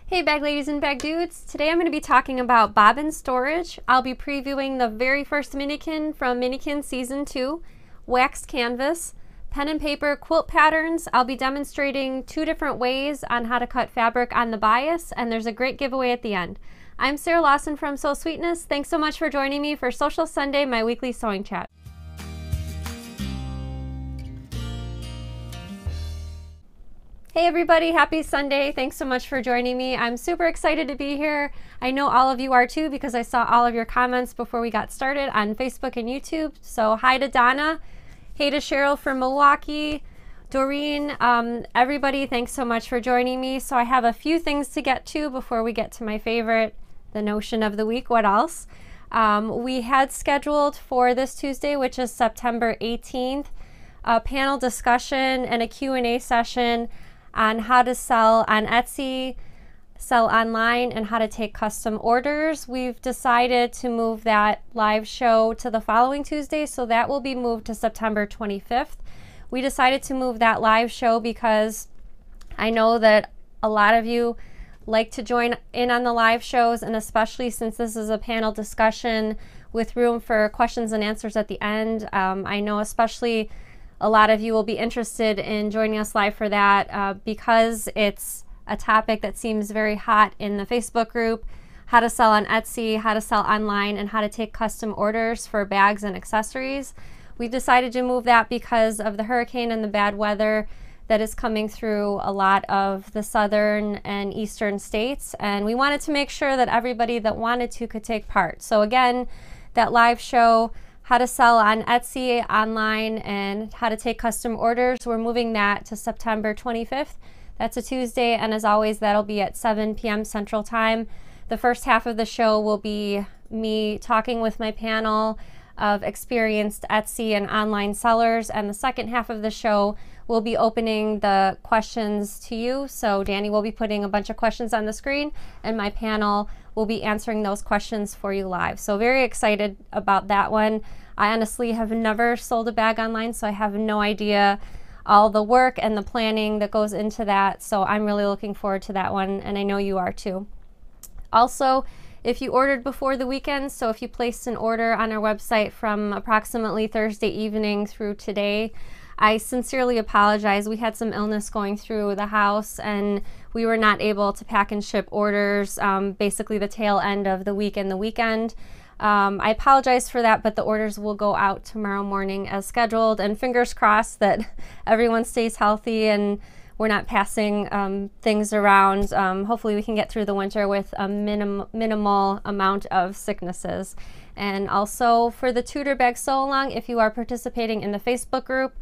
Hey bag ladies and bag dudes, today I'm going to be talking about bobbin storage. I'll be previewing the very first Minikin from Minikin Season 2, waxed canvas, pen and paper quilt patterns. I'll be demonstrating 2 different ways on how to cut fabric on the bias, and there's a great giveaway at the end. I'm Sarah Lawson from Sew Sweetness. Thanks so much for joining me for Sewcial Sunday, my weekly sewing chat. Hey everybody, happy Sunday. Thanks so much for joining me. I'm super excited to be here. I know all of you are too because I saw all of your comments before we got started on Facebook and YouTube. So hi to Donna, hey to Cheryl from Milwaukee, Doreen, everybody, thanks so much for joining me. So I have a few things to get to before we get to my favorite, the notion of the week. What else? We had scheduled for this Tuesday, which is September 18th, a panel discussion and a Q&A session on how to sell on Etsy, sell online, and how to take custom orders. We've decided to move that live show to the following Tuesday, so that will be moved to September 25th. We decided to move that live show because I know that a lot of you like to join in on the live shows, and especially since this is a panel discussion with room for questions and answers at the end. I know especially a lot of you will be interested in joining us live for that because it's a topic that seems very hot in the Facebook group, how to sell on Etsy, how to sell online, and how to take custom orders for bags and accessories. We decided to move that because of the hurricane and the bad weather that is coming through a lot of the southern and eastern states, and we wanted to make sure that everybody that wanted to could take part. So again, that live show, how to sell on Etsy online and how to take custom orders, we're moving that to September 25th. That's a Tuesday, and as always, that'll be at 7 p.m. Central Time. The first half of the show will be me talking with my panel of experienced Etsy and online sellers, and the second half of the show will be opening the questions to you. So Danny will be putting a bunch of questions on the screen, and my panel will be answering those questions for you live. So very excited about that one. I honestly have never sold a bag online, so I have no idea all the work and the planning that goes into that. So I'm really looking forward to that one, and I know you are too. Also, if you ordered before the weekend, so if you placed an order on our website from approximately Thursday evening through today, I sincerely apologize. We had some illness going through the house and we were not able to pack and ship orders, basically the tail end of the week and the weekend. I apologize for that, but the orders will go out tomorrow morning as scheduled, and fingers crossed that everyone stays healthy and we're not passing things around. Hopefully we can get through the winter with a minimal amount of sicknesses. And also for the Tutor Bag Sew Along, if you are participating in the Facebook group,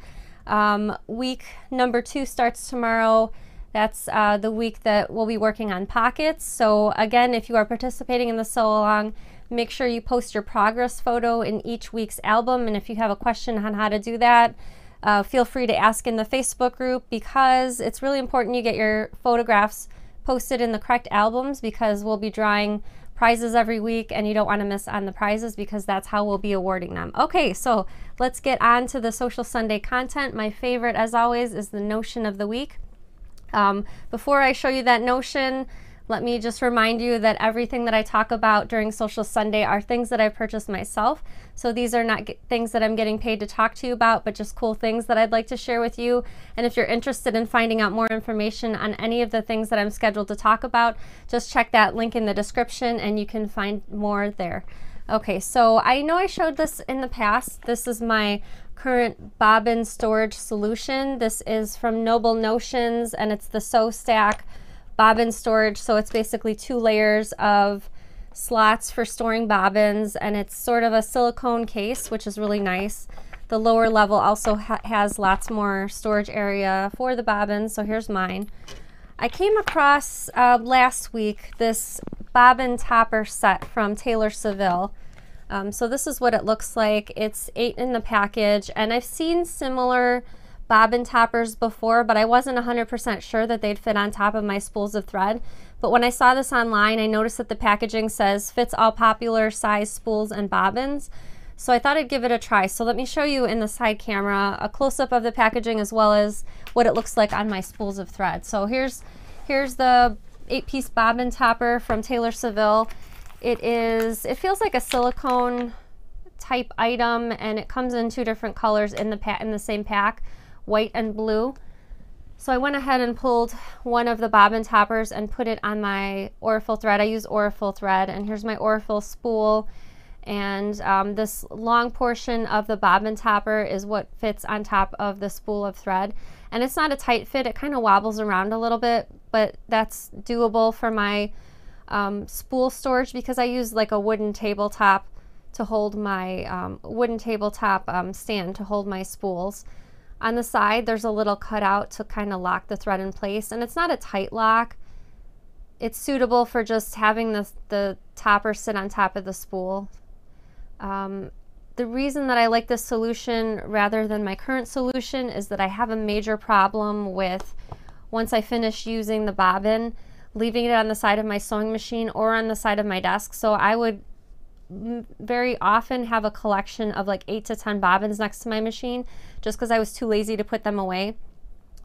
week number 2 starts tomorrow. That's the week that we'll be working on pockets. So again, if you are participating in the Sew Along, make sure you post your progress photo in each week's album. And if you have a question on how to do that, feel free to ask in the Facebook group, because it's really important you get your photographs posted in the correct albums, because we'll be drawing prizes every week and you don't want to miss on the prizes, because that's how we'll be awarding them. Okay, so let's get on to the Sewcial Sunday content. My favorite, as always, is the notion of the week. Before I show you that notion, let me just remind you that everything that I talk about during Sewcial Sunday are things that I purchased myself. So these are not things that I'm getting paid to talk to you about, but just cool things that I'd like to share with you. And if you're interested in finding out more information on any of the things that I'm scheduled to talk about, just check that link in the description and you can find more there. Okay, so I know I showed this in the past. This is my current bobbin storage solution. This is from Noble Notions, and it's the Sew Stack bobbin storage. So it's basically 2 layers of slots for storing bobbins, and it's sort of a silicone case, which is really nice. The lower level also has lots more storage area for the bobbins. So here's mine. I came across last week this bobbin topper set from Taylor Seville. So this is what it looks like. It's 8 in the package, and I've seen similar bobbin toppers before, but I wasn't 100% sure that they'd fit on top of my spools of thread. But when I saw this online, I noticed that the packaging says fits all popular size spools and bobbins. So I thought I'd give it a try. So let me show you in the side camera a close-up of the packaging as well as what it looks like on my spools of thread. So here's the 8-piece bobbin topper from Taylor Seville. It feels like a silicone type item, and it comes in 2 different colors in the same pack, white and blue. So I went ahead and pulled one of the bobbin toppers and put it on my Aurifil thread. I use Aurifil thread, and here's my Aurifil spool. And this long portion of the bobbin topper is what fits on top of the spool of thread. And it's not a tight fit, it kind of wobbles around a little bit, but that's doable for my spool storage, because I use like a wooden tabletop to hold my stand to hold my spools. On the side, there's a little cutout to kind of lock the thread in place, and it's not a tight lock. It's suitable for just having the topper sit on top of the spool. The reason that I like this solution rather than my current solution is that I have a major problem with, once I finish using the bobbin, leaving it on the side of my sewing machine or on the side of my desk. So I would very often have a collection of like 8 to 10 bobbins next to my machine, just because I was too lazy to put them away.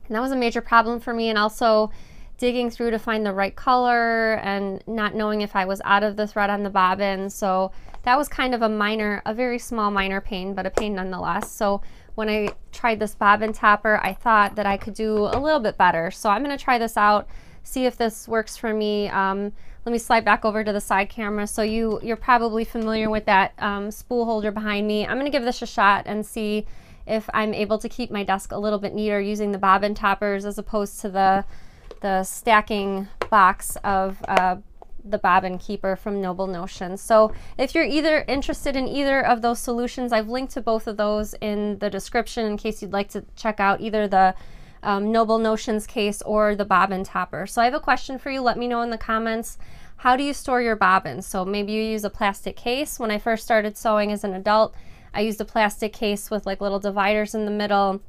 And that was a major problem for me, and also digging through to find the right color and not knowing if I was out of the thread on the bobbin. So that was kind of a very small minor pain, but a pain nonetheless. So when I tried this bobbin topper, I thought that I could do a little bit better. So I'm going to try this out, see if this works for me. Let me slide back over to the side camera. So you're probably familiar with that spool holder behind me. I'm going to give this a shot and see if I'm able to keep my desk a little bit neater using the bobbin toppers as opposed to the stacking box of the bobbin keeper from Noble Notions. So if you're either interested in either of those solutions, I've linked to both of those in the description in case you'd like to check out either the Noble Notions case or the bobbin topper. So I have a question for you. Let me know in the comments. How do you store your bobbins? So maybe you use a plastic case. When I first started sewing as an adult, I used a plastic case with like little dividers in the middle.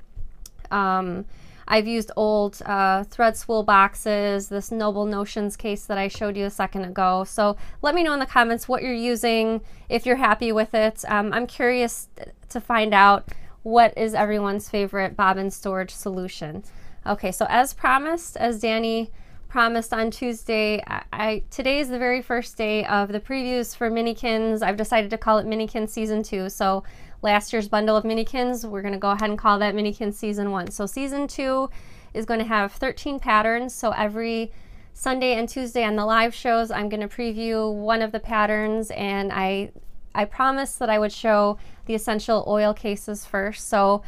I've used old thread spool boxes, this Noble Notions case that I showed you a second ago. So let me know in the comments what you're using, if you're happy with it. I'm curious to find out what is everyone's favorite bobbin storage solution. Okay, so as promised, as Danny promised on Tuesday, today is the very first day of the previews for Minikins. I've decided to call it Minikins Season 2. So last year's bundle of Minikins, we're going to go ahead and call that Minikins Season 1. So Season 2 is going to have 13 patterns. So every Sunday and Tuesday on the live shows, I'm going to preview one of the patterns, and I promised that I would show the essential oil cases first. So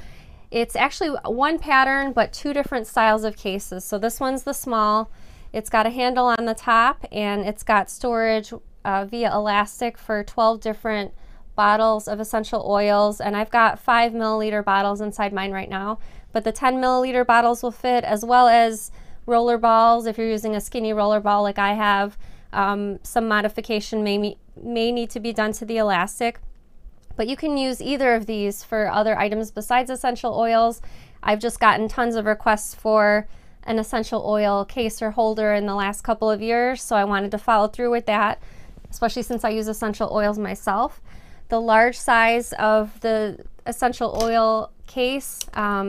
it's actually one pattern, but 2 different styles of cases. So this one's the small. It's got a handle on the top, and it's got storage via elastic for 12 different bottles of essential oils. And I've got 5 milliliter bottles inside mine right now, but the 10 milliliter bottles will fit, as well as roller balls. If you're using a skinny roller ball like I have, some modification may need to be done to the elastic. But you can use either of these for other items besides essential oils. I've just gotten tons of requests for an essential oil case or holder in the last couple of years, so I wanted to follow through with that, especially since I use essential oils myself. The large size of the essential oil case,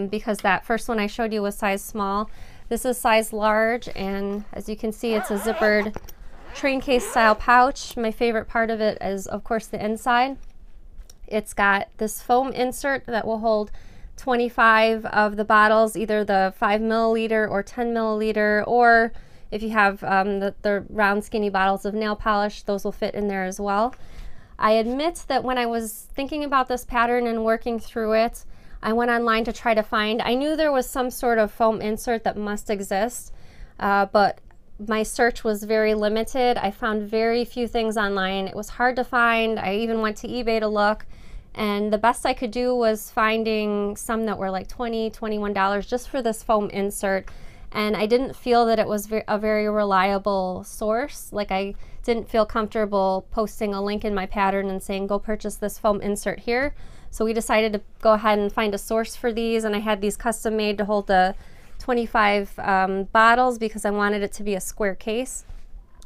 because that first one I showed you was size small, this is size large, and as you can see, it's a zippered train case style pouch. My favorite part of it is, of course, the inside. It's got this foam insert that will hold 25 of the bottles, either the 5 milliliter or 10 milliliter, or if you have the round skinny bottles of nail polish, those will fit in there as well. I admit that when I was thinking about this pattern and working through it, I went online to try to find, I knew there was some sort of foam insert that must exist, but my search was very limited. I found very few things online. It was hard to find. I even went to eBay to look, and the best I could do was finding some that were like $20, $21 just for this foam insert. And I didn't feel that it was a very reliable source. Like, I didn't feel comfortable posting a link in my pattern and saying, go purchase this foam insert here. So we decided to go ahead and find a source for these, and I had these custom made to hold the 25 bottles because I wanted it to be a square case.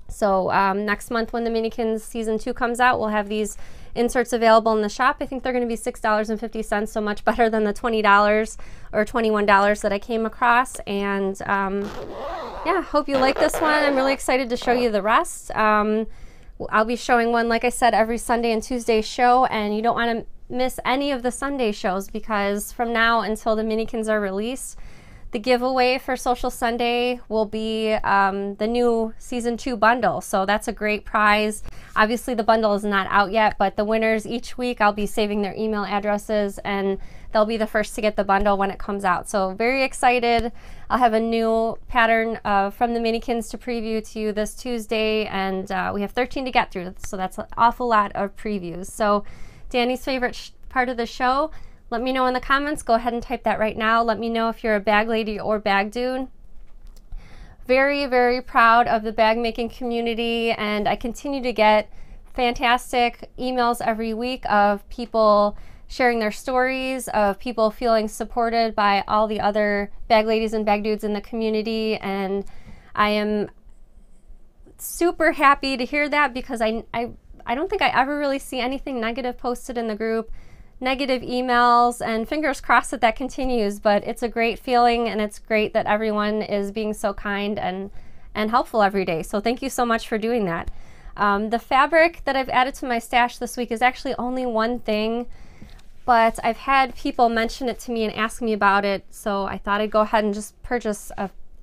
So next month when the Minikins Season 2 comes out, we'll have these inserts available in the shop. I think they're going to be $6.50, so much better than the $20 or $21 that I came across. And yeah, hope you like this one. I'm really excited to show you the rest. I'll be showing one, like I said, every Sunday and Tuesday show, and you don't want to miss any of the Sunday shows, because from now until the Minikins are released, the giveaway for Sewcial Sunday will be the new season 2 bundle. So that's a great prize. Obviously the bundle is not out yet, but the winners each week, I'll be saving their email addresses, and they'll be the first to get the bundle when it comes out. So very excited. I'll have a new pattern from the Minikins to preview to you this Tuesday, and we have 13 to get through, so that's an awful lot of previews. So Danny's favorite part of the show, let me know in the comments. Go ahead and type that right now. Let me know if you're a bag lady or bag dude. Very, very proud of the bag making community, and I continue to get fantastic emails every week of people sharing their stories, of people feeling supported by all the other bag ladies and bag dudes in the community, and I am super happy to hear that, because I don't think I ever really see anything negative posted in the group, negative emails, and fingers crossed that that continues. But it's a great feeling, and it's great that everyone is being so kind and helpful every day. So thank you so much for doing that. The fabric that I've added to my stash this week is actually only one thing, but I've had people mention it to me and ask me about it, so I thought I'd go ahead and just purchase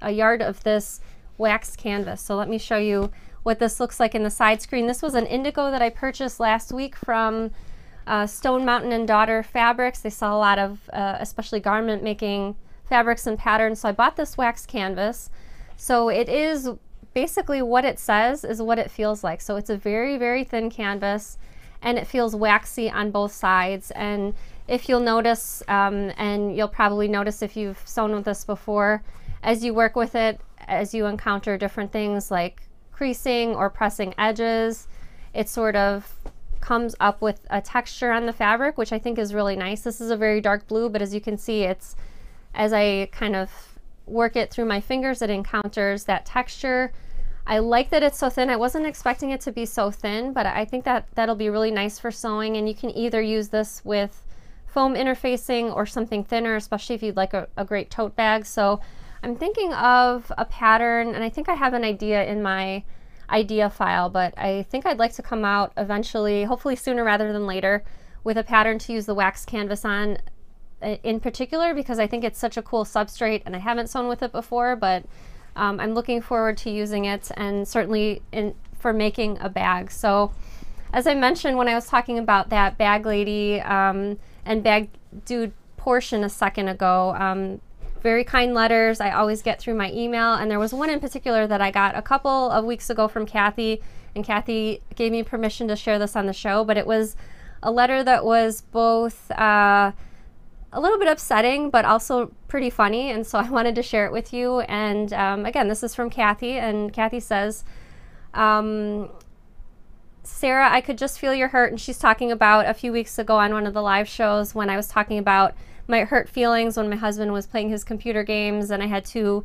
a yard of this waxed canvas. So let me show you what this looks like in the side screen. This was an indigo that I purchased last week from Stone Mountain and Daughter Fabrics. They sell a lot of especially garment making fabrics and patterns, so I bought this waxed canvas. So it is basically what it says is what it feels like. So it's a very, very thin canvas, and it feels waxy on both sides. And if you'll notice, and you'll probably notice if you've sewn with this before, as you work with it, as you encounter different things like creasing or pressing edges, it sort of comes up with a texture on the fabric, which I think is really nice. This is a very dark blue, but as you can see, it's, as I kind of work it through my fingers, it encounters that texture. I like that it's so thin. I wasn't expecting it to be so thin, but I think that that'll be really nice for sewing, and you can either use this with foam interfacing or something thinner, especially if you'd like a great tote bag. So I'm thinking of a pattern, and I think I have an idea in my idea file, but I think I'd like to come out eventually, hopefully sooner rather than later, with a pattern to use the wax canvas on in particular, because I think it's such a cool substrate, and I haven't sewn with it before, but I'm looking forward to using it, and certainly for making a bag. So as I mentioned when I was talking about that bag lady and bag dude portion a second ago, very kind letters I always get through my email, and there was one in particular that I got a couple of weeks ago from Kathy, and Kathy gave me permission to share this on the show, but it was a letter that was both a little bit upsetting, but also pretty funny, and so I wanted to share it with you. And again, this is from Kathy, and Kathy says, Sarah, I could just feel your hurt. And she's talking about a few weeks ago on one of the live shows when I was talking about my hurt feelings when my husband was playing his computer games, and I had two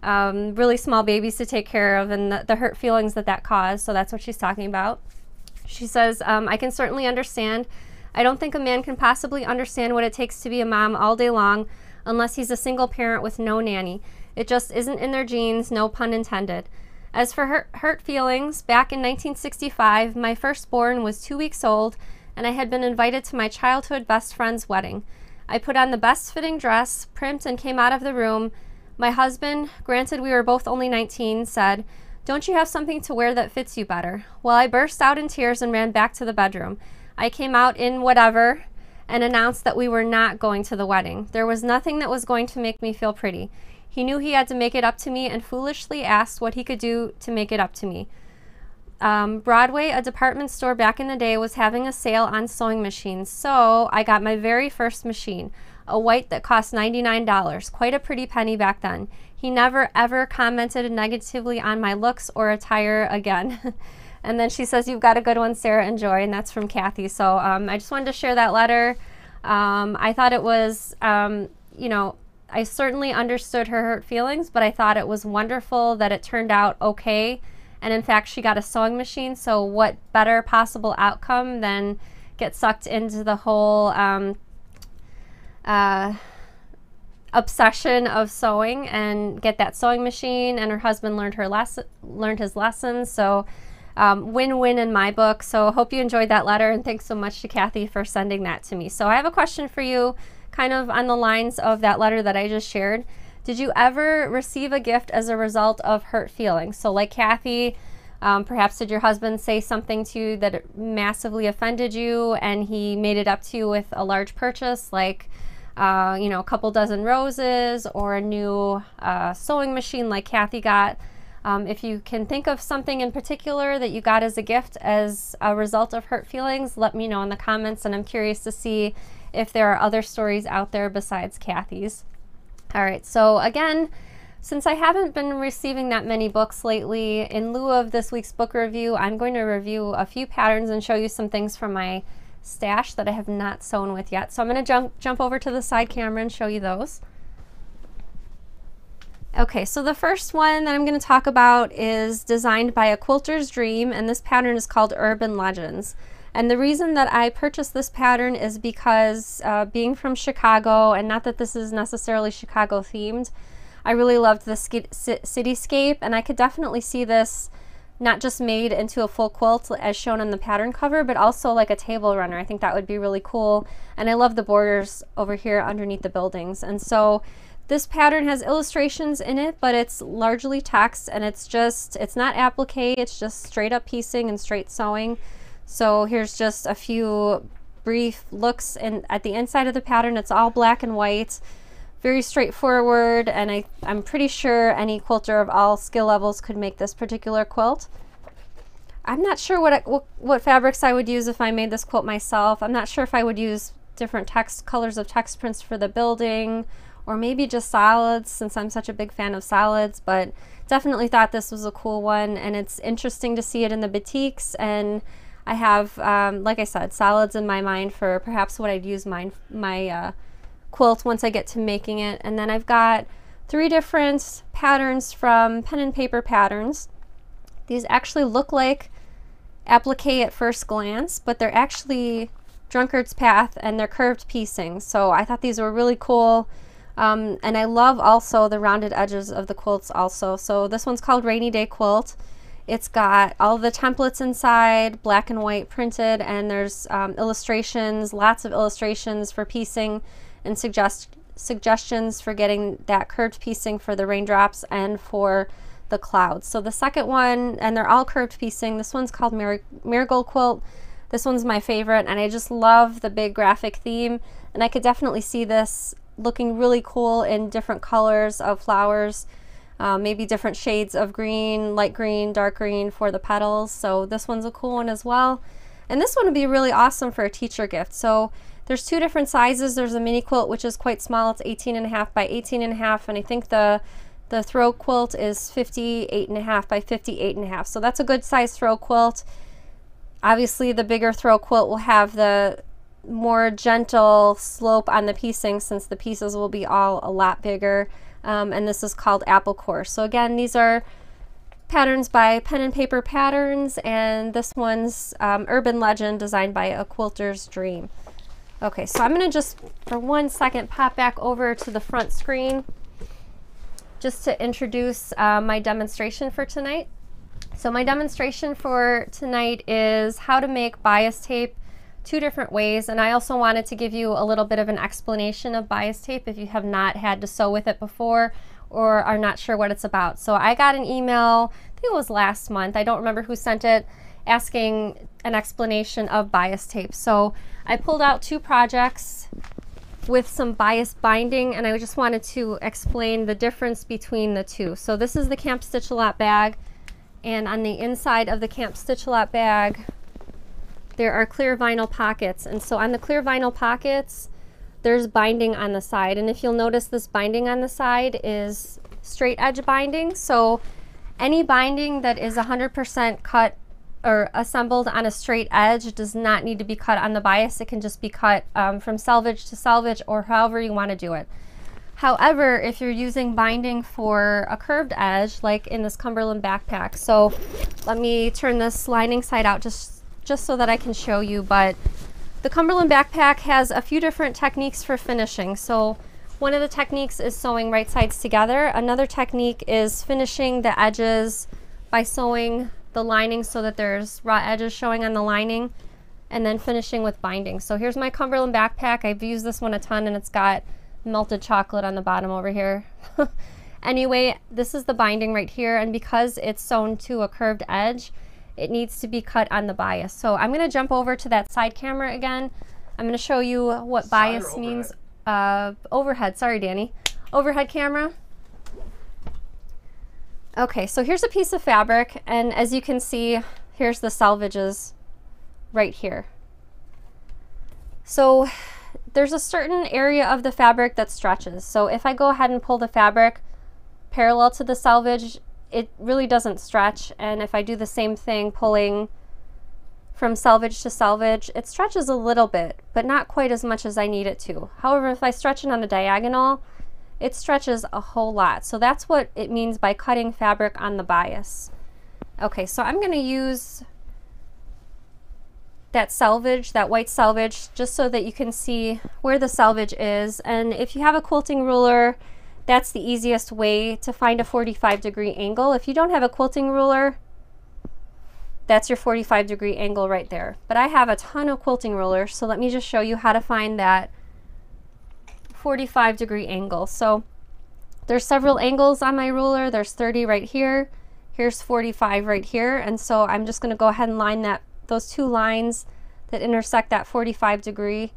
really small babies to take care of, and the hurt feelings that caused. So that's what she's talking about. She says, I can certainly understand. I don't think a man can possibly understand what it takes to be a mom all day long unless he's a single parent with no nanny. It just isn't in their genes, no pun intended. As for hurt feelings, back in 1965, my firstborn was 2 weeks old, and I had been invited to my childhood best friend's wedding. I put on the best fitting dress, primped, and came out of the room. My husband, granted we were both only 19, said, "Don't you have something to wear that fits you better?" Well, I burst out in tears and ran back to the bedroom. I came out in whatever and announced that we were not going to the wedding. There was nothing that was going to make me feel pretty. He knew he had to make it up to me and foolishly asked what he could do to make it up to me. Broadway, a department store back in the day, was having a sale on sewing machines, so I got my very first machine, a white that cost $99, quite a pretty penny back then. He never ever commented negatively on my looks or attire again. And then she says, "You've got a good one, Sarah, enjoy," and that's from Kathy. So I just wanted to share that letter. I thought it was, you know, I certainly understood her hurt feelings, but I thought it was wonderful that it turned out okay. And in fact, she got a sewing machine, so what better possible outcome than get sucked into the whole obsession of sewing and get that sewing machine, and her husband learned his lessons. So win-win in my book. So hope you enjoyed that letter, and thanks so much to Kathy for sending that to me. So I have a question for you, kind of on the lines of that letter that I just shared. Did you ever receive a gift as a result of hurt feelings? So like Kathy, perhaps did your husband say something to you that massively offended you and he made it up to you with a large purchase, like you know, a couple dozen roses or a new sewing machine like Kathy got? If you can think of something in particular that you got as a gift as a result of hurt feelings, let me know in the comments, and I'm curious to see if there are other stories out there besides Kathy's. All right, so again, since I haven't been receiving that many books lately, in lieu of this week's book review, I'm going to review a few patterns and show you some things from my stash that I have not sewn with yet. So I'm going to jump over to the side camera and show you those. Okay, so the first one that I'm going to talk about is designed by A Quilter's Dream, and this pattern is called Urban Legends. And the reason that I purchased this pattern is because being from Chicago, and not that this is necessarily Chicago themed, I really loved the cityscape, and I could definitely see this not just made into a full quilt as shown on the pattern cover, but also like a table runner. I think that would be really cool. And I love the borders over here underneath the buildings. And so this pattern has illustrations in it, but it's largely text, and it's not applique, it's just straight up piecing and straight sewing. So here's just a few brief looks, and at the inside of the pattern it's all black and white, very straightforward, and I'm pretty sure any quilter of all skill levels could make this particular quilt. I'm not sure what fabrics I would use if I made this quilt myself. I'm not sure if I would use different colors of text prints for the building, or maybe just solids, since I'm such a big fan of solids, but definitely thought this was a cool one, and it's interesting to see it in the batiks. And I have, like I said, solids in my mind for perhaps what I'd use my quilt once I get to making it. And then I've got 3 different patterns from Pen and Paper Patterns. These actually look like applique at first glance, but they're actually Drunkard's Path, and they're curved piecing. So I thought these were really cool. And I love also the rounded edges of the quilts also. So this one's called Rainy Day Quilt. It's got all the templates inside, black and white printed, and there's illustrations, lots of illustrations for piecing, and suggestions for getting that curved piecing for the raindrops and for the clouds. So the second one, and they're all curved piecing, this one's called Marigold Quilt. This one's my favorite, and I just love the big graphic theme, and I could definitely see this looking really cool in different colors of flowers, maybe different shades of green, light green, dark green for the petals. So this one's a cool one as well. And this one would be really awesome for a teacher gift. So there's 2 different sizes. There's a mini quilt, which is quite small. It's 18.5 by 18.5, and I think the throw quilt is 58.5 by 58.5. So that's a good size throw quilt. Obviously the bigger throw quilt will have the more gentle slope on the piecing, since the pieces will be all a lot bigger. And this is called Apple Core. So again, these are patterns by Pen and Paper Patterns, and this one's Urban Legend, designed by A Quilter's Dream. Okay, so I'm going to just for 1 second pop back over to the front screen just to introduce my demonstration for tonight. So my demonstration for tonight is how to make bias tape 2 different ways, and I also wanted to give you a little bit of an explanation of bias tape if you have not had to sew with it before or are not sure what it's about. So I got an email, I think it was last month, I don't remember who sent it, asking an explanation of bias tape. So I pulled out 2 projects with some bias binding, and I just wanted to explain the difference between the 2. So this is the Camp Stitch-A-Lot bag, and on the inside of the Camp Stitch-A-Lot bag there are clear vinyl pockets, and so on the clear vinyl pockets there's binding on the side, and if you'll notice, this binding on the side is straight edge binding. So any binding that is 100% cut or assembled on a straight edge does not need to be cut on the bias. It can just be cut from selvage to selvage, or however you want to do it. However, if you're using binding for a curved edge, like in this Cumberland backpack, so let me turn this lining side out just so that I can show you, but the Cumberland backpack has a few different techniques for finishing. So One of the techniques is sewing right sides together. Another technique is finishing the edges by sewing the lining so that there's raw edges showing on the lining, and then finishing with binding. So here's my Cumberland backpack. I've used this one a ton, and it's got melted chocolate on the bottom over here. Anyway, this is the binding right here, and because it's sewn to a curved edge, it needs to be cut on the bias. So I'm going to jump over to that side camera again. I'm going to show you what bias means. Overhead, sorry Danny. Overhead camera. Okay, so here's a piece of fabric, and as you can see, here's the selvages right here. So there's a certain area of the fabric that stretches. So if I go ahead and pull the fabric parallel to the selvage, it really doesn't stretch. And if I do the same thing, pulling from selvage to selvage, it stretches a little bit, but not quite as much as I need it to. However, if I stretch it on a diagonal, it stretches a whole lot. So that's what it means by cutting fabric on the bias. Okay, so I'm going to use that selvage, that white selvage, just so that you can see where the selvage is. And if you have a quilting ruler, that's the easiest way to find a 45-degree angle. If you don't have a quilting ruler, that's your 45-degree angle right there. But I have a ton of quilting rulers, so let me just show you how to find that 45-degree angle. So there's several angles on my ruler. There's 30 right here. Here's 45 right here. And so I'm just going to go ahead and line those two lines that intersect that 45-degree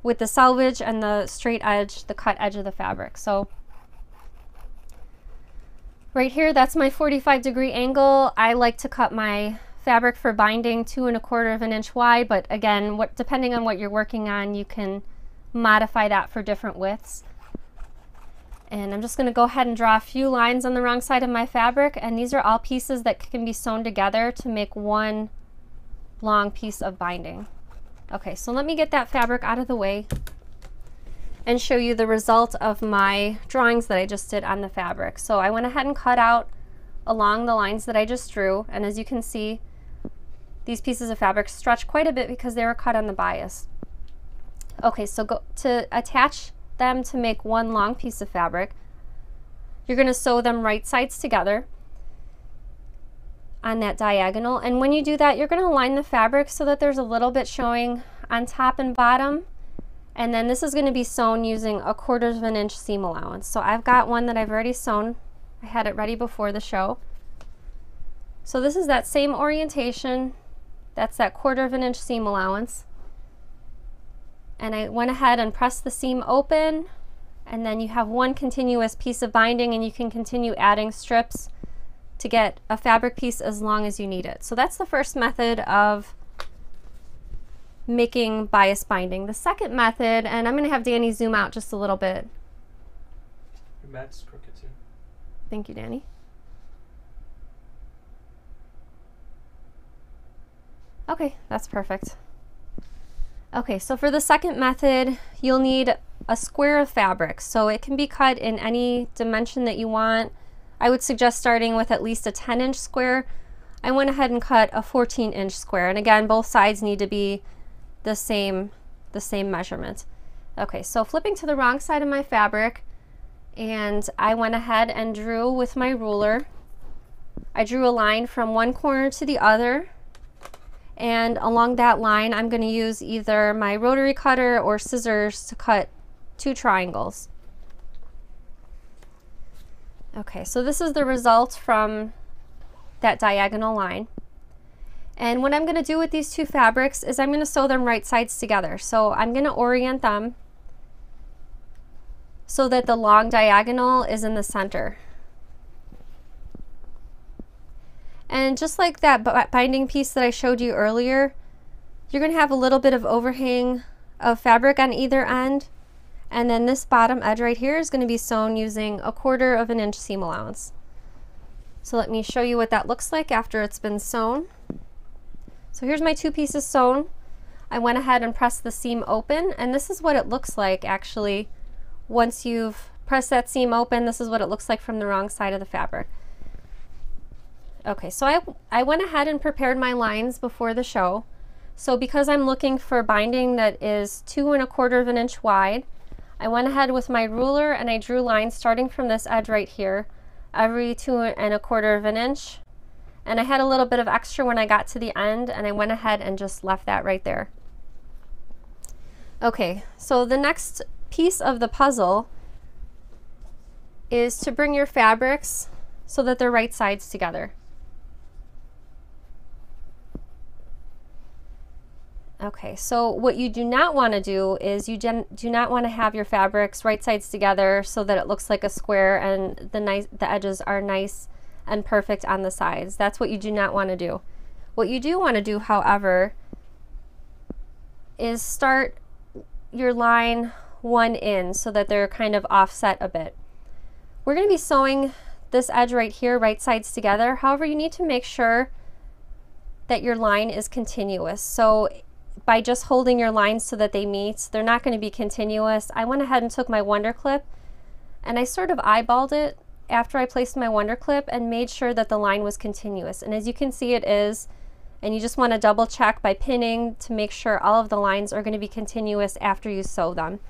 with the selvage and the straight edge, the cut edge of the fabric. So right here, that's my 45-degree angle. I like to cut my fabric for binding 2 1/4 of an inch wide, but again, depending on what you're working on, you can modify that for different widths. And I'm just going to go ahead and draw a few lines on the wrong side of my fabric, and these are all pieces that can be sewn together to make one long piece of binding. Okay, so let me get that fabric out of the way and show you the result of my drawings that I just did on the fabric. So I went ahead and cut out along the lines that I just drew, and as you can see, these pieces of fabric stretch quite a bit because they were cut on the bias. Okay, so to attach them to make one long piece of fabric, you're going to sew them right sides together on that diagonal, and when you do that, you're going to line the fabric so that there's a little bit showing on top and bottom, and then this is going to be sewn using 1/4 of an inch seam allowance. So I've got one that I've already sewn. I had it ready before the show. So this is that same orientation. That's that 1/4 of an inch seam allowance. And I went ahead and pressed the seam open, and then you have one continuous piece of binding, and you can continue adding strips to get a fabric piece as long as you need it. So that's the first method of making bias binding. The second method, and I'm going to have Danny zoom out just a little bit. Your mat's crooked too. Thank you, Danny. Okay, that's perfect. Okay, so for the second method, you'll need a square of fabric. So it can be cut in any dimension that you want. I would suggest starting with at least a 10-inch square. I went ahead and cut a 14-inch square. And again, both sides need to be the same measurement. Okay, so flipping to the wrong side of my fabric, and I went ahead and drew with my ruler. I drew a line from one corner to the other, and along that line I'm going to use either my rotary cutter or scissors to cut 2 triangles. Okay, so this is the result from that diagonal line. And what I'm going to do with these 2 fabrics is I'm going to sew them right sides together. So I'm going to orient them so that the long diagonal is in the center. And just like that binding piece that I showed you earlier, you're going to have a little bit of overhang of fabric on either end, and then this bottom edge right here is going to be sewn using 1/4 of an inch seam allowance. So let me show you what that looks like after it's been sewn. So here's my 2 pieces sewn. I went ahead and pressed the seam open, and this is what it looks like actually. Once you've pressed that seam open, this is what it looks like from the wrong side of the fabric. Okay, so I went ahead and prepared my lines before the show. So because I'm looking for binding that is 2 1/4 of an inch wide, I went ahead with my ruler and I drew lines starting from this edge right here, every 2¼ inch. And I had a little bit of extra when I got to the end, and I went ahead and just left that right there. Okay, so the next piece of the puzzle is to bring your fabrics so that they're right sides together. Okay, so what you do not want to do is you do not want to have your fabrics right sides together so that it looks like a square and the edges are nice and perfect on the sides. That's what you do not want to do. What you do want to do, however, is start your line one in so that they're kind of offset a bit. We're going to be sewing this edge right here, right sides together. However, you need to make sure that your line is continuous. So by just holding your lines so that they meet, they're not going to be continuous. I went ahead and took my Wonder Clip and I sort of eyeballed it after I placed my Wonder Clip and made sure that the line was continuous. And as you can see, it is. And you just want to double check by pinning to make sure all of the lines are going to be continuous after you sew them.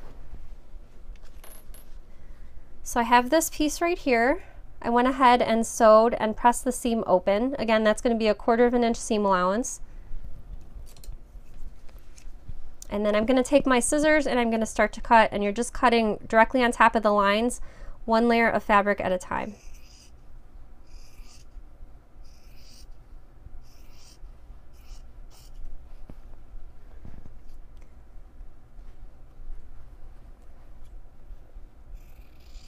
So I have this piece right here. I went ahead and sewed and pressed the seam open. Again, that's going to be a 1/4 inch seam allowance. And then I'm going to take my scissors and I'm going to start to cut, and you're just cutting directly on top of the lines, one layer of fabric at a time.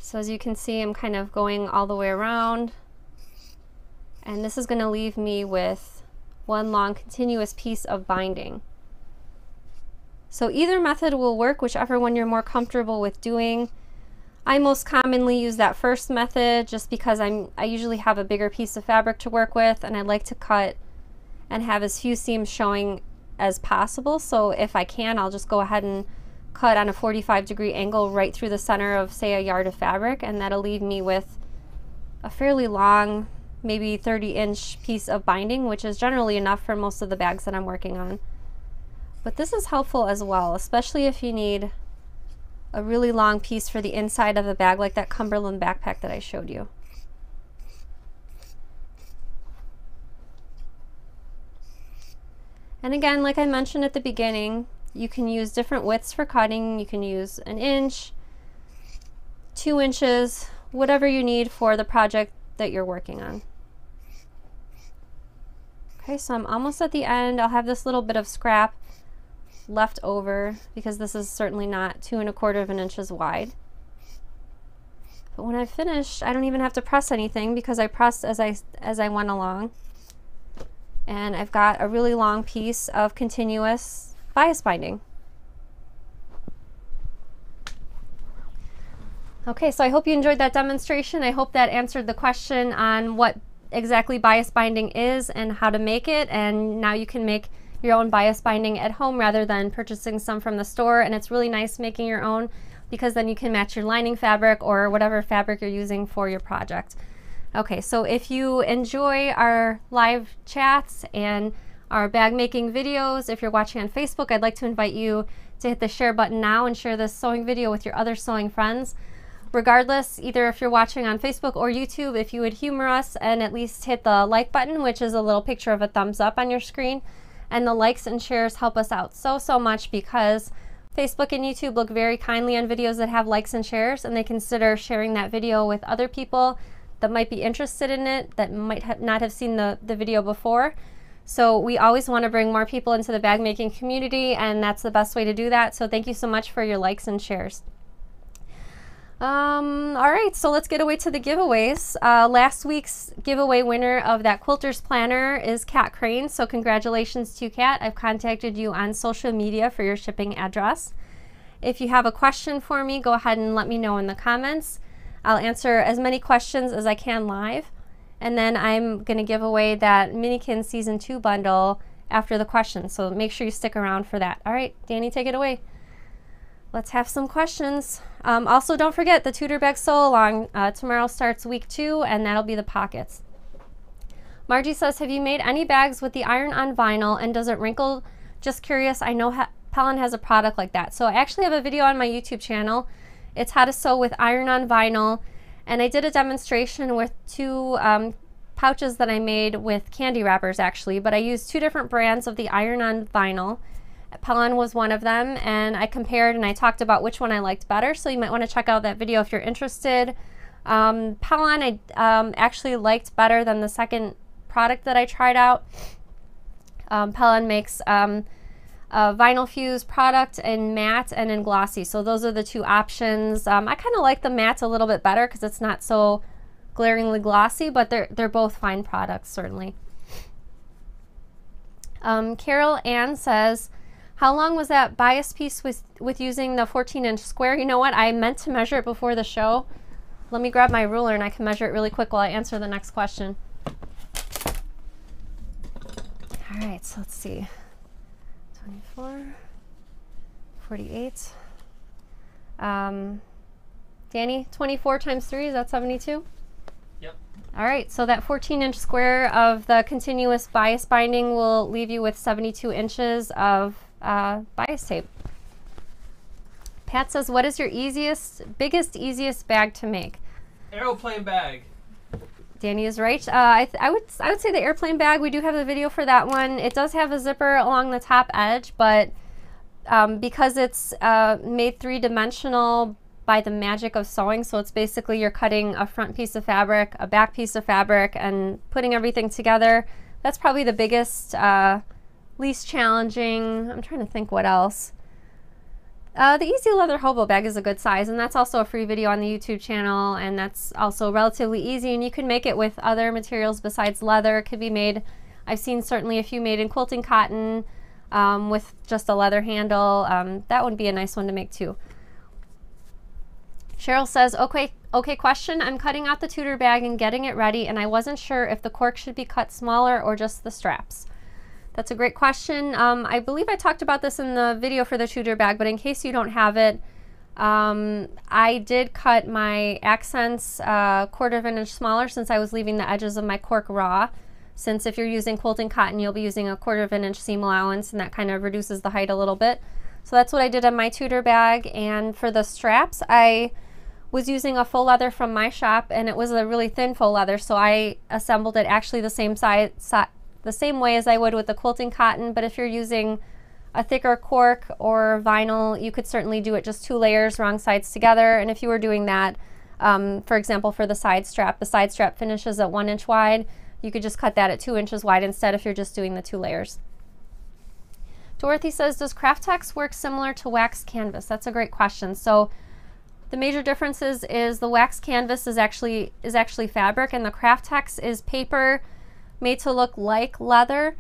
So as you can see, I'm kind of going all the way around, and this is going to leave me with one long continuous piece of binding. So either method will work, whichever one you're more comfortable with doing. I most commonly use that first method just because I usually have a bigger piece of fabric to work with, and I like to cut and have as few seams showing as possible. So if I can, I'll just go ahead and cut on a 45-degree angle right through the center of, say, a yard of fabric, and that'll leave me with a fairly long, maybe 30-inch piece of binding, which is generally enough for most of the bags that I'm working on. But this is helpful as well, especially if you need a really long piece for the inside of the bag, like that Cumberland backpack that I showed you. And again, like I mentioned at the beginning, you can use different widths for cutting. You can use 1 inch, 2 inches, whatever you need for the project that you're working on. Okay, so I'm almost at the end. I'll have this little bit of scrap left over because this is certainly not 2¼ inches wide. But when I finish, I don't even have to press anything because I pressed as I went along. And I've got a really long piece of continuous bias binding. Okay, so I hope you enjoyed that demonstration. I hope that answered the question on what exactly bias binding is and how to make it, and now you can make your own bias binding at home rather than purchasing some from the store. And it's really nice making your own because then you can match your lining fabric or whatever fabric you're using for your project. Okay, so if you enjoy our live chats and our bag making videos, if you're watching on Facebook, I'd like to invite you to hit the share button now and share this sewing video with your other sewing friends. Regardless, either if you're watching on Facebook or YouTube, if you would humor us and at least hit the like button, which is a little picture of a thumbs up on your screen. And the likes and shares help us out so much because Facebook and YouTube look very kindly on videos that have likes and shares, and they consider sharing that video with other people that might be interested in it, that might not have seen the video before. So we always want to bring more people into the bag making community, and that's the best way to do that. So thank you so much for your likes and shares. All right, so let's get away to the giveaways. Last week's giveaway winner of that quilter's planner is Kat Crane. So congratulations to Kat. I've contacted you on social media for your shipping address. If you have a question for me, go ahead and let me know in the comments. I'll answer as many questions as I can live. And then I'm going to give away that Minikin Season 2 bundle after the questions. So make sure you stick around for that. All right, Danny, take it away. Let's have some questions. Also, don't forget the Tutor Bag Sew Along. Tomorrow starts week 2, and that'll be the pockets. Margie says, have you made any bags with the iron-on vinyl and does it wrinkle? Just curious. I know Pellin has a product like that. So I actually have a video on my YouTube channel It's how to sew with iron-on vinyl, and I did a demonstration with two pouches that I made with candy wrappers actually, but I used two different brands of the iron-on vinyl. Pellon was one of them, and I compared and I talked about which one I liked better, so you might want to check out that video if you're interested. Pellon I actually liked better than the second product that I tried out. Pellon makes a vinyl fuse product in matte and in glossy, so those are the two options. I kind of like the matte a little bit better because it's not so glaringly glossy, but they're both fine products certainly. Carol Ann says, how long was that bias piece with using the 14-inch square? You know what, I meant to measure it before the show. Let me grab my ruler and I can measure it really quick while I answer the next question. All right, so let's see. 24, 48. Danny, 24 times 3, is that 72? Yep. All right, so that 14-inch square of the continuous bias binding will leave you with 72 inches of bias tape. Pat says, what is your biggest, easiest bag to make? Aeroplane bag. Danny is right. I would say the airplane bag. We do have a video for that one. It does have a zipper along the top edge, but because it's made three-dimensional by the magic of sewing, so it's basically you're cutting a front piece of fabric, a back piece of fabric, and putting everything together. That's probably the biggest, least challenging. I'm trying to think what else. The Easy Leather Hobo Bag is a good size, and that's also a free video on the YouTube channel, and that's also relatively easy, and you can make it with other materials besides leather. It could be made, I've seen certainly a few made in quilting cotton with just a leather handle. That would be a nice one to make too. Cheryl says, okay, question. I'm cutting out the Tudor bag and getting it ready, and I wasn't sure if the cork should be cut smaller or just the straps. That's a great question. I believe I talked about this in the video for the Tudor bag, but in case you don't have it, I did cut my accents 1/4 of an inch smaller since I was leaving the edges of my cork raw. Since if you're using quilting cotton, you'll be using a 1/4 of an inch seam allowance, and that kind of reduces the height a little bit. So that's what I did on my Tudor bag. And for the straps, I was using a faux leather from my shop, and it was a really thin faux leather, so I assembled it actually the same size, the same way as I would with the quilting cotton. But if you're using a thicker cork or vinyl, you could certainly do it just 2 layers, wrong sides together. And if you were doing that, for example, for the side strap finishes at 1 inch wide, you could just cut that at 2 inches wide instead if you're just doing the 2 layers. Dorothy says, does Craftex work similar to wax canvas? That's a great question. So the major differences is the wax canvas is actually fabric, and the Craftex is paper made to look like leather,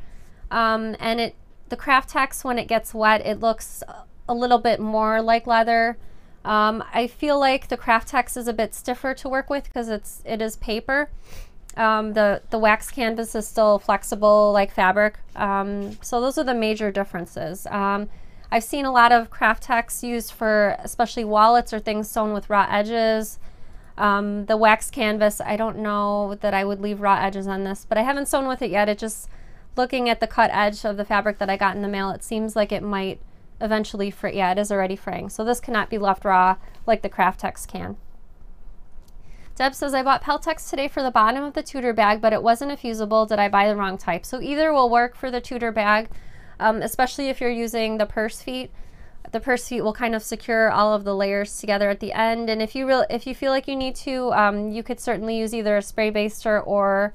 and the Craftex, when it gets wet, it looks a little bit more like leather. I feel like the Craftex is a bit stiffer to work with because it is paper. The wax canvas is still flexible like fabric. So those are the major differences. I've seen a lot of Craftex used for especially wallets or things sewn with raw edges. The wax canvas, I don't know that I would leave raw edges on this, but I haven't sewn with it yet. It just, looking at the cut edge of the fabric that I got in the mail, it seems like it might eventually fray. Yeah, it is already fraying. So this cannot be left raw like the Craftex can. Deb says, I bought Peltex today for the bottom of the Tudor bag, but it wasn't a fusible. Did I buy the wrong type? So either will work for the Tudor bag, especially if you're using the purse feet. The purse feet will kind of secure all of the layers together at the end, and if you feel like you need to, you could certainly use either a spray baster or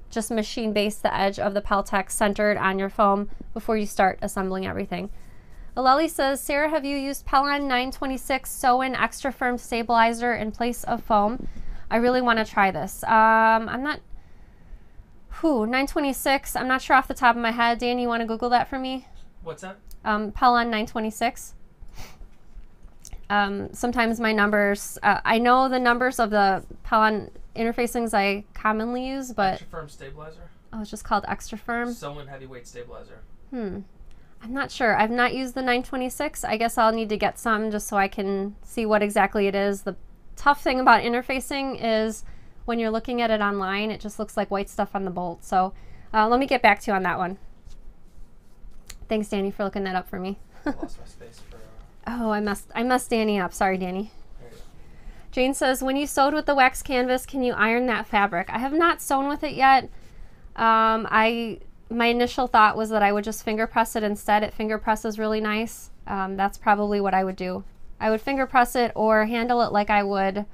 just machine baste the edge of the Peltex centered on your foam before you start assembling everything. Aleli says, Sarah, have you used Pellon 926 Sew-In Extra Firm Stabilizer in place of foam? I really want to try this. I'm not, 926, I'm not sure off the top of my head. Dan, you want to Google that for me? What's that? Pellon 926. Sometimes my numbers, I know the numbers of the Pellon interfacings I commonly use, but... Extra Firm Stabilizer? Oh, it's just called Extra Firm? Sew-In Heavyweight Stabilizer. I'm not sure. I've not used the 926. I guess I'll need to get some just so I can see what exactly it is. The tough thing about interfacing is when you're looking at it online, it just looks like white stuff on the bolt. So let me get back to you on that one. Thanks, Danny, for looking that up for me. I lost my space for Oh, I messed Danny up. Sorry, Danny. There you go. Jane says, when you sewed with the wax canvas, can you iron that fabric? I have not sewn with it yet. My initial thought was that I would just finger press it instead. It finger presses really nice. That's probably what I would do. I would finger press it or handle it like I would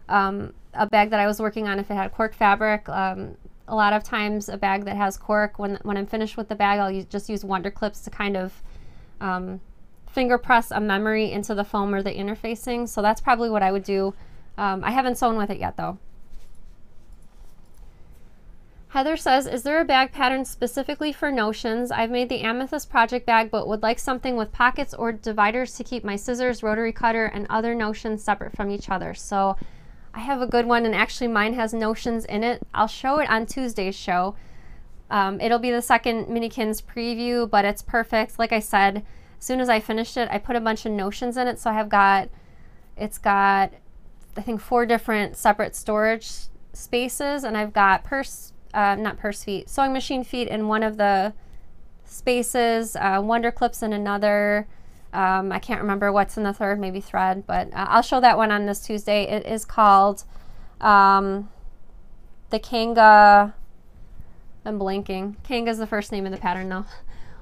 a bag that I was working on if it had cork fabric. A lot of times a bag that has cork, when I'm finished with the bag, I'll just use Wonder Clips to kind of finger press a memory into the foam or the interfacing. So that's probably what I would do. I haven't sewn with it yet though. Heather says, is there a bag pattern specifically for notions? I've made the amethyst project bag, but would like something with pockets or dividers to keep my scissors, rotary cutter, and other notions separate from each other. So I have a good one, and actually mine has notions in it. I'll show it on Tuesday's show. It'll be the second Minikins preview, but it's perfect. Like I said, as soon as I finished it, I put a bunch of notions in it. So it's got, I think, 4 different separate storage spaces, and I've got sewing machine feet in one of the spaces, Wonder Clips in another. I can't remember what's in the third, maybe thread, but I'll show that one on this Tuesday. It is called the Kanga. I'm blanking. Kanga is the first name of the pattern though.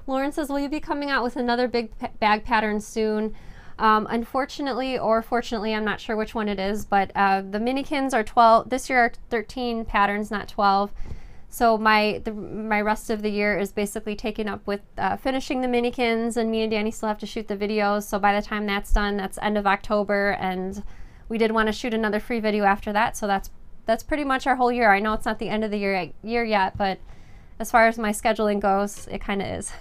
Lauren says, will you be coming out with another big bag pattern soon? Unfortunately or fortunately, I'm not sure which one it is, but the Minikins are 12. This year are 13 patterns, not 12. So my rest of the year is basically taken up with finishing the Minikins, and me and Danny still have to shoot the videos. So by the time that's done, that's end of October, and we did want to shoot another free video after that. So that's pretty much our whole year. I know it's not the end of the year yet, but as far as my scheduling goes, it kind of is.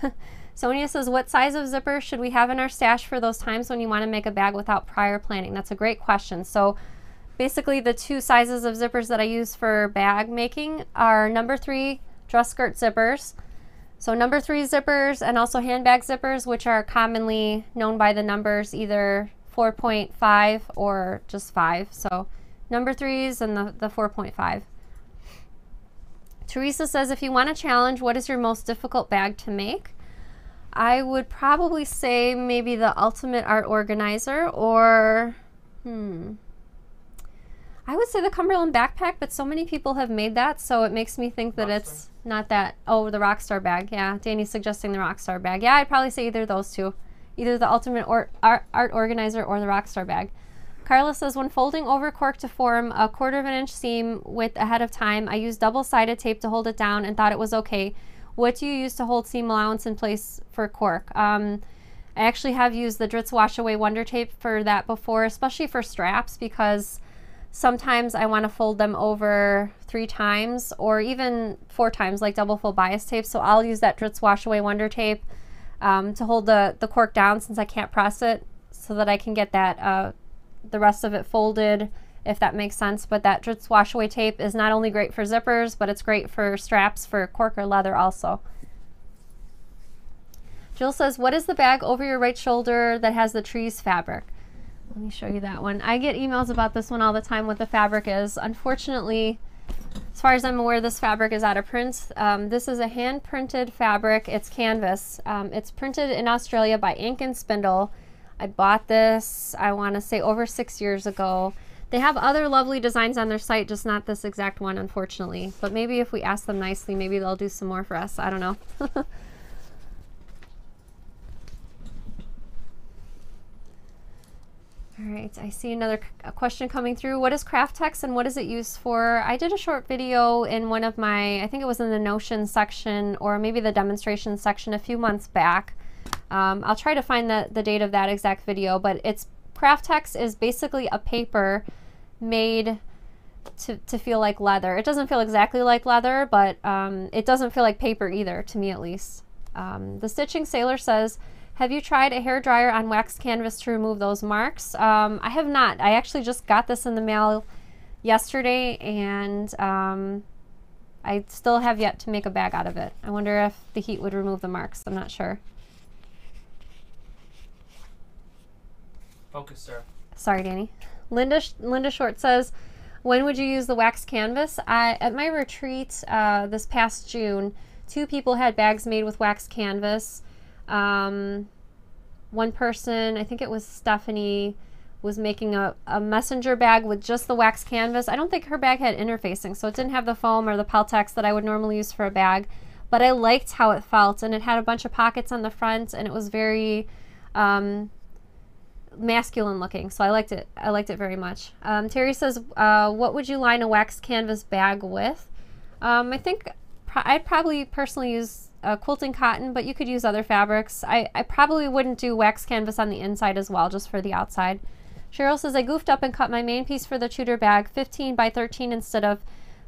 Sonia says, what size of zipper should we have in our stash for those times when you want to make a bag without prior planning? That's a great question. So basically the 2 sizes of zippers that I use for bag making are number 3 dress skirt zippers. So number 3 zippers, and also handbag zippers, which are commonly known by the numbers either 4.5 or just 5. So number 3s and the 4.5. Teresa says, if you want a challenge, what is your most difficult bag to make? I would probably say maybe the Ultimate Art Organizer, or I would say the Cumberland backpack, but so many people have made that, so it makes me think that it's not that. Oh, the Rockstar bag. Yeah, Danny's suggesting the Rockstar bag. Yeah, I'd probably say either of those two. Either the Ultimate Art Organizer or the Rockstar bag. Carla says, when folding over cork to form a 1/4 inch seam width ahead of time, I used double-sided tape to hold it down and thought it was okay. What do you use to hold seam allowance in place for cork? I actually have used the Dritz Wash Away Wonder Tape for that before, especially for straps, because sometimes I want to fold them over 3 times or even 4 times, like double fold bias tape. So I'll use that Dritz Wash Away Wonder Tape to hold the cork down, since I can't press it, so that I can get that the rest of it folded, if that makes sense. But that Dritz Wash Away tape is not only great for zippers, but it's great for straps for cork or leather also. Jill says, what is the bag over your right shoulder that has the trees fabric? Let me show you that one. I get emails about this one all the time, what the fabric is. Unfortunately, as far as I'm aware, this fabric is out of print. This is a hand-printed fabric. It's canvas. It's printed in Australia by Ink and Spindle. I bought this, I want to say, over 6 years ago. They have other lovely designs on their site, just not this exact one, unfortunately. But maybe if we ask them nicely, maybe they'll do some more for us. I don't know. All right, I see another question coming through. What is Craftex and what is it used for? I did a short video in one of my, I think it was in the Notion section or maybe the demonstration section a few months back. I'll try to find the date of that exact video, but Craftex is basically a paper made to feel like leather. It doesn't feel exactly like leather, but it doesn't feel like paper either, to me at least. The Stitching Sailor says, have you tried a hair dryer on wax canvas to remove those marks? I have not. I actually just got this in the mail yesterday, and I still have yet to make a bag out of it. I wonder if the heat would remove the marks. I'm not sure. Focus, sir. Sorry, Danny. Linda Short says, when would you use the wax canvas? At my retreat this past June, 2 people had bags made with wax canvas. one person, I think it was Stephanie, was making a messenger bag with just the wax canvas. I don't think her bag had interfacing, so it didn't have the foam or the Peltex that I would normally use for a bag, but I liked how it felt, and it had a bunch of pockets on the front, and it was very masculine looking, so I liked it very much. Terry says, what would you line a wax canvas bag with? I think I'd probably personally use quilting cotton, but you could use other fabrics. I probably wouldn't do wax canvas on the inside as well, just for the outside. Cheryl says, I goofed up and cut my main piece for the Tudor bag 15 by 13 instead of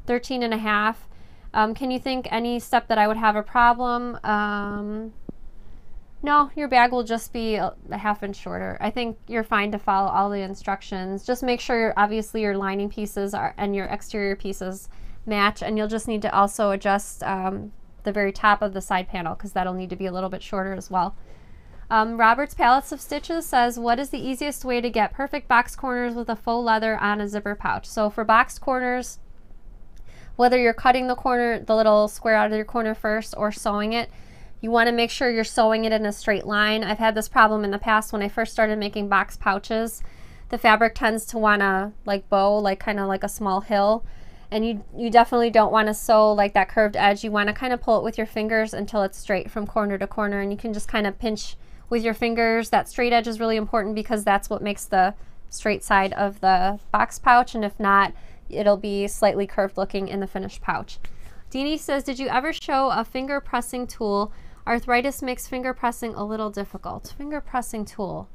13 and a half. Can you think any step that I would have a problem? No, your bag will just be a half inch shorter. I think you're fine to follow all the instructions. Just make sure obviously your lining pieces and your exterior pieces match, and you'll just need to also adjust the very top of the side panel, because that'll need to be a little bit shorter as well. Robert's Palettes of Stitches says, what is the easiest way to get perfect box corners with a faux leather on a zipper pouch? So for box corners, whether you're cutting the corner, the little square out of your corner first, or sewing it, you want to make sure you're sewing it in a straight line. I've had this problem in the past when I first started making box pouches. The fabric tends to want to like bow, like kind of like a small hill. And you definitely don't want to sew like that curved edge. You want to kind of pull it with your fingers until it's straight from corner to corner, and you can just kind of pinch with your fingers. That straight edge is really important because that's what makes the straight side of the box pouch, and if not, it'll be slightly curved looking in the finished pouch. Deanie says, did you ever show a finger pressing tool? Arthritis makes finger pressing a little difficult. Finger pressing tool.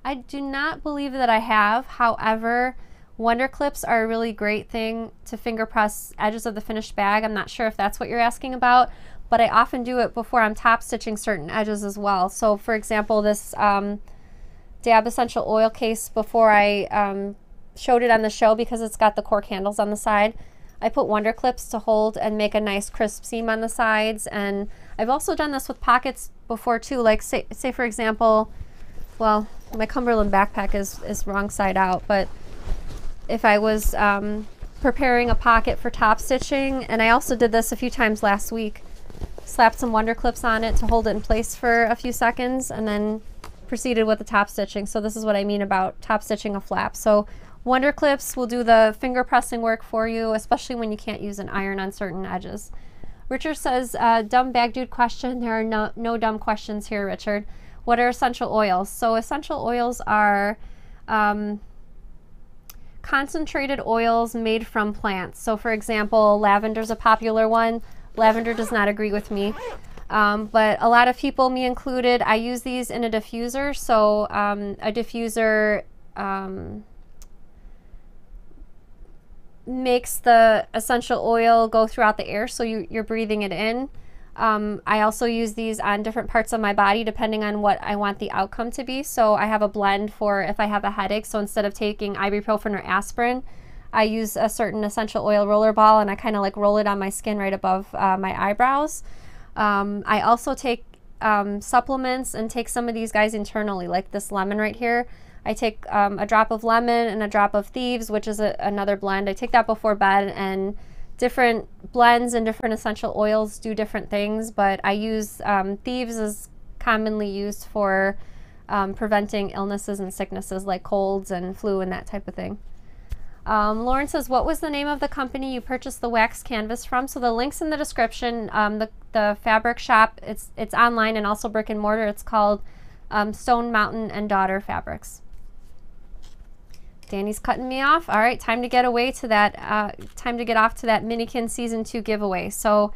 I do not believe that I have. However, Wonder clips are a really great thing to finger press edges of the finished bag. I'm not sure if that's what you're asking about, but I often do it before I'm top stitching certain edges as well. So for example, this Dab Essential Oil case, before I showed it on the show, because it's got the cork handles on the side, I put Wonder clips to hold and make a nice crisp seam on the sides. And I've also done this with pockets before too, like say for example, well, my Cumberland backpack is wrong side out, but if I was preparing a pocket for top stitching, and I also did this a few times last week, slapped some Wonder clips on it to hold it in place for a few seconds, and then proceeded with the top stitching. So this is what I mean about top stitching a flap. So Wonder clips will do the finger pressing work for you, especially when you can't use an iron on certain edges. Richard says, dumb bag dude question. There are no dumb questions here, Richard. What are essential oils? So essential oils are concentrated oils made from plants. So for example, lavender is a popular one. Lavender does not agree with me, but a lot of people, me included, I use these in a diffuser. So a diffuser makes the essential oil go throughout the air, so you're breathing it in. I also use these on different parts of my body depending on what I want the outcome to be. So I have a blend for if I have a headache. So instead of taking ibuprofen or aspirin, I use a certain essential oil roller ball, and I kind of like roll it on my skin right above my eyebrows. I also take supplements and take some of these guys internally, like this lemon right here. I take a drop of lemon and a drop of Thieves, which is another blend. I take that before bed, and different blends and different essential oils do different things, but I use Thieves is commonly used for preventing illnesses and sicknesses like colds and flu and that type of thing. Lauren says, what was the name of the company you purchased the wax canvas from? So the link's in the description. The fabric shop, it's online and also brick and mortar. It's called Stone Mountain and Daughter Fabrics. Danny's cutting me off. All right, time to get away to that. Time to get off to that Minikin Season 2 giveaway. So,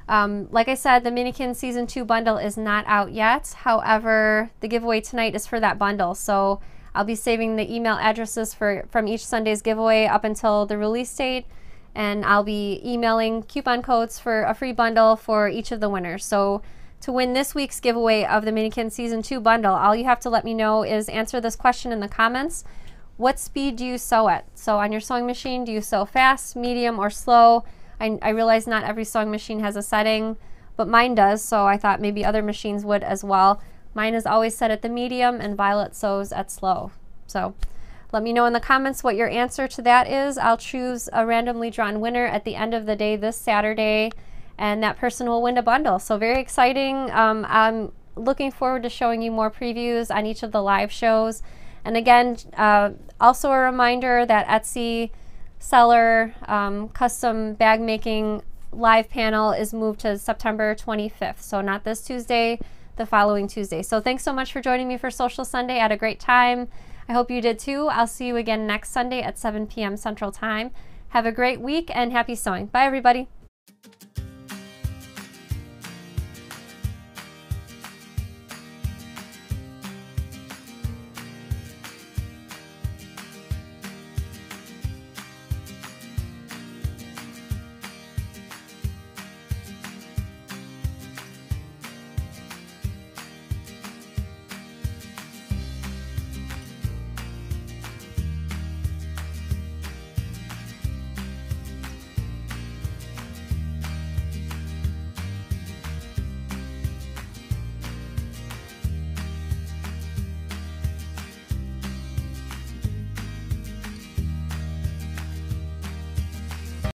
like I said, the Minikin Season 2 bundle is not out yet. However, the giveaway tonight is for that bundle. So I'll be saving the email addresses from each Sunday's giveaway up until the release date, and I'll be emailing coupon codes for a free bundle for each of the winners. So to win this week's giveaway of the Minikin Season 2 bundle, all you have to let me know is answer this question in the comments. What speed do you sew at? So on your sewing machine, do you sew fast, medium, or slow? I realize not every sewing machine has a setting, but mine does, so I thought maybe other machines would as well. Mine is always set at the medium, and Violet sews at slow. So let me know in the comments what your answer to that is. I'll choose a randomly drawn winner at the end of the day this Saturday, and that person will win a bundle. So very exciting. I'm looking forward to showing you more previews on each of the live shows. And again, also a reminder that Etsy seller custom bag making live panel is moved to September 25th. So not this Tuesday, the following Tuesday. So thanks so much for joining me for Sewcial Sunday. I had a great time. I hope you did too. I'll see you again next Sunday at 7 p.m. Central Time. Have a great week and happy sewing. Bye, everybody.